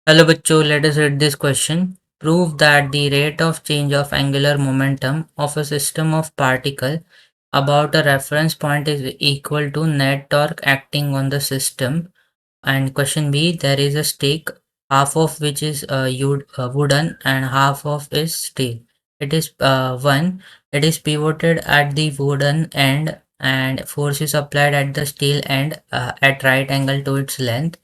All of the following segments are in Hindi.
Hello bachcho, let us read this question. Prove that the rate of change of angular momentum of a system of particle about a reference point is equal to net torque acting on the system. And question B, there is a stake, half of which is wooden and half of is steel. It is one. It is pivoted at the wooden end and force is applied at the steel end at right angle to its length.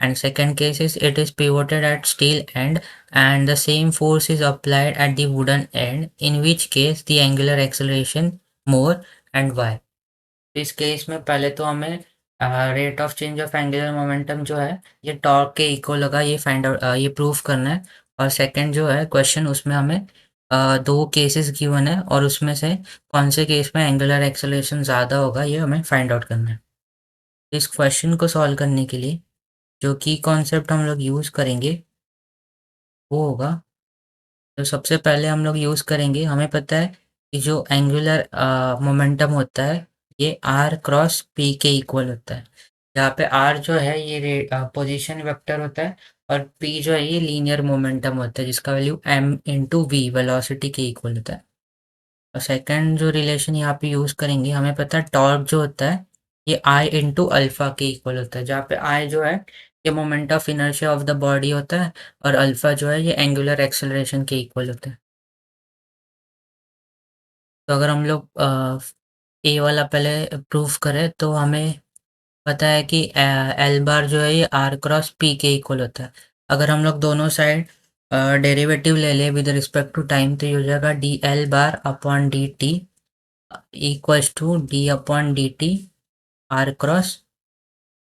And second case is it is pivoted at steel end and the same force is applied at the wooden end, in which case the angular acceleration more and why. इस केस में पहले तो हमें rate of change of angular momentum जो है ये टॉर्क के इक्वल होगा, ये फाइंड आउट ये प्रूफ करना है। और सेकंड जो है क्वेश्चन, उसमें हमें दो केसेस गिवन है और उसमें से कौन से केस में एंगुलर एक्सेलरेशन ज़्यादा होगा ये हमें फाइंड आउट करना है। इस क्वेश्चन को सॉल्व करने के लिए जो की कॉन्सेप्ट हम लोग यूज़ करेंगे वो होगा, तो सबसे पहले हम लोग यूज़ करेंगे, हमें पता है कि जो एंगुलर मोमेंटम होता है ये आर क्रॉस पी के इक्वल होता है, जहाँ पे आर जो है ये पोजीशन वेक्टर होता है और पी जो है ये लीनियर मोमेंटम होता है जिसका value m into v velocity के इक्वल होता है। और सेकंड जो रिलेशन यहाँ पे यूज़ करेंगे, हमें पता है टॉर्क जो होता है ये आई इंटू अल्फा के इक्वल होता है, जहाँ पे आई जो है ये moment of inertia of the body होता है और अल्फा जो है ये एंगुलर एक्सेलरेशन के इक्वल होता है। तो अगर हम लोग ए वाला पहले प्रूफ करें तो हमें पता है कि एल बार जो है ये आर क्रॉस पी के इक्वल होता है। अगर हम लोग दोनों साइड डेरिवेटिव ले लें विद रिस्पेक्ट टू टाइम तो ये हो जाएगा d l bar upon d t equals to d upon d t r cross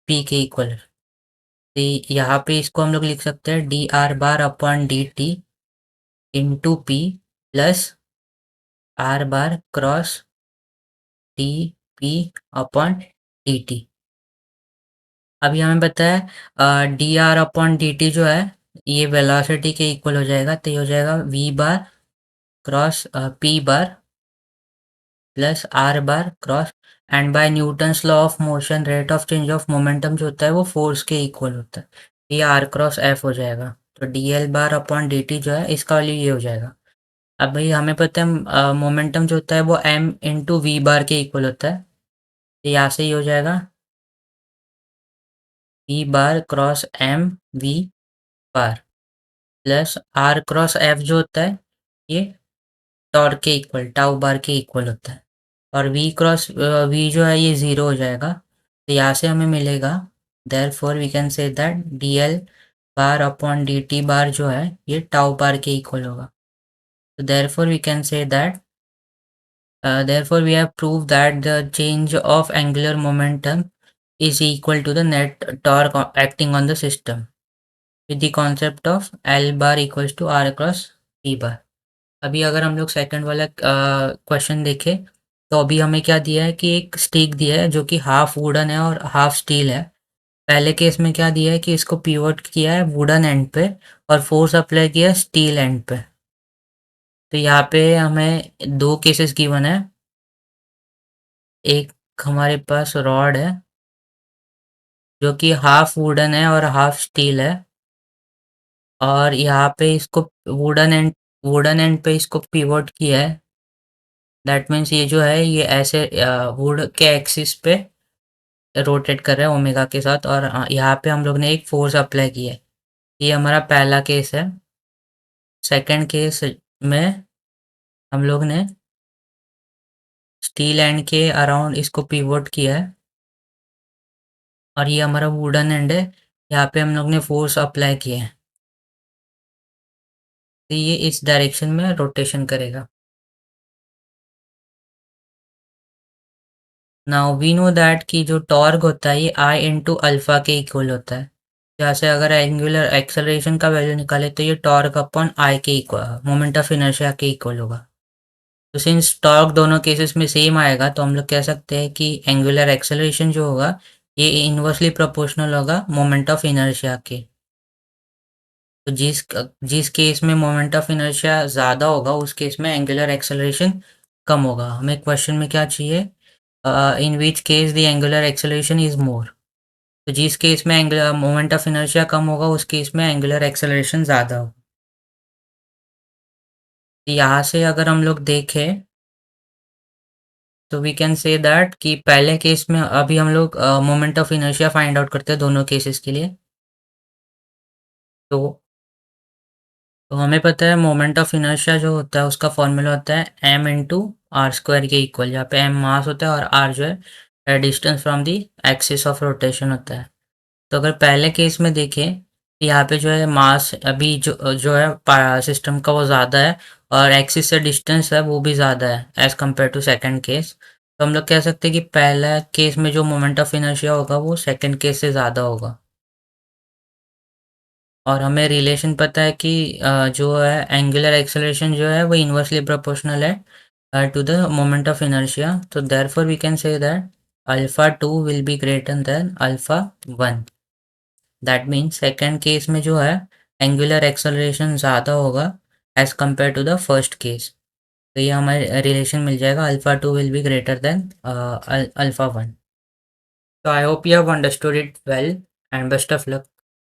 p के इक्वल। तो यहाँ पे इसको हम लोग लिख सकते हैं d r bar upon d t into p plus r bar cross d p upon d t. अभी हमें पता है d r upon d t जो है ये वेलोसिटी के इक्वल हो जाएगा, तो ये हो जाएगा v bar cross p bar plus r bar cross and by Newton's law of motion rate of change of momentum जो होता है वो फोर्स के इक्वल होता है, ये आर क्रॉस एफ हो जाएगा। तो D l bar upon d t जो है इसका वैल्यू ये हो जाएगा। अब भाई हमें पता है मोमेंटम जो होता है वो एम इंटू वी बार के इक्वल होता है, तो यहाँ से ही हो जाएगा v bar cross m v bar plus r cross f जो होता है ये टॉर्क के इक्वल टाउ बार के इक्वल होता है और वी क्रॉस वी जो है ये ज़ीरो हो जाएगा, तो यहाँ से हमें मिलेगा therefore we can say that d l bar upon d t bar जो है ये टाउ बार के इक्वल होगा। तो therefore we can say that therefore we have proved that the change of angular momentum is equal to the net torque acting on the system with the concept of L bar equals to R across P bar। अभी अगर हम लोग सेकंड वाला क्वेश्चन देखें तो अभी हमें क्या दिया है कि एक स्टिक दिया है जो कि हाफ वुडन है और हाफ स्टील है। पहले केस में क्या दिया है कि इसको पिवोट किया है वुडन एंड पे और फोर्स अप्लाई किया है स्टील एंड पे। तो यहाँ पे हमें दो केसेस गिवन है, एक हमारे पास रॉड है जो कि हाफ वुडन है और हाफ स्टील है और यहाँ पे इसको वुडन एंड पे इसको पिवोट किया है। दैट मीन्स ये जो है ये ऐसे वुड के एक्सिस पे रोटेट कर रहा है ओमेगा के साथ और यहाँ पे हम लोग ने एक फोर्स अप्लाई किया है। ये हमारा पहला केस है। सेकंड केस में हम लोग ने स्टील एंड के अराउंड इसको पिवोट किया है और ये हमारा वुडन एंड है, यहाँ पे हम लोग ने फोर्स अप्लाई किया है, तो ये इस डायरेक्शन में रोटेशन करेगा। नाउ वी नो दैट कि जो टॉर्क होता है ये आई इंटू अल्फा के इक्वल होता है। जैसे अगर एंगुलर एक्सेलरेशन का वैल्यू निकाले तो ये टॉर्क अपॉन आई के इक्वल मोमेंट ऑफ इनर्शिया के इक्वल होगा। तो सिंस टॉर्क दोनों केसेस में सेम आएगा तो हम लोग कह सकते हैं कि एंगुलर एक्सेलरेशन जो होगा ये इन्वर्सली प्रोपोर्शनल होगा मोमेंट ऑफ इनर्शिया के। तो जिस केस में मोमेंट ऑफ इनर्शिया ज़्यादा होगा उस केस में एंगुलर एक्सेलरेशन कम होगा। हमें क्वेश्चन में क्या चाहिए, in which case the angular acceleration is more. तो जिस केस में एंगुलर मोमेंट ऑफ इनर्शिया कम होगा उस केस में एंगुलर एक्सेलरेशन ज़्यादा होगा। यहाँ से अगर हम लोग देखें तो वी कैन से दैट कि पहले केस में अभी हम लोग moment of inertia find out करते हैं दोनों केसेस के लिए। तो हमें पता है मोमेंट ऑफ इनर्शिया जो होता है उसका फॉर्मूला होता है एम इंटू आर स्क्वायर के इक्वल, जहाँ पे एम मास होता है और आर जो है distance from the axis of rotation होता है। तो अगर पहले केस में देखें तो यहाँ पे जो है मास अभी जो है सिस्टम का वो ज़्यादा है और एक्सिस से डिस्टेंस है वो भी ज़्यादा है as compare to second case. तो हम लोग कह सकते हैं कि पहला केस में जो मोमेंट ऑफ इनर्शिया होगा वो सेकंड केस से ज़्यादा होगा। और हमें रिलेशन पता है कि जो है एंगुलर एक्सेलरेशन जो है वो इन्वर्सली प्रोपोर्शनल है to the moment of inertia. तो therefore we can say that alpha 2 will be greater than alpha 1। That means second case में जो है एंगुलर एक्सेलरेशन ज़्यादा होगा as compare to the first case. तो ये हमारे रिलेशन मिल जाएगा alpha 2 will be greater than alpha 1। So I hope you have understood it well and best of luck.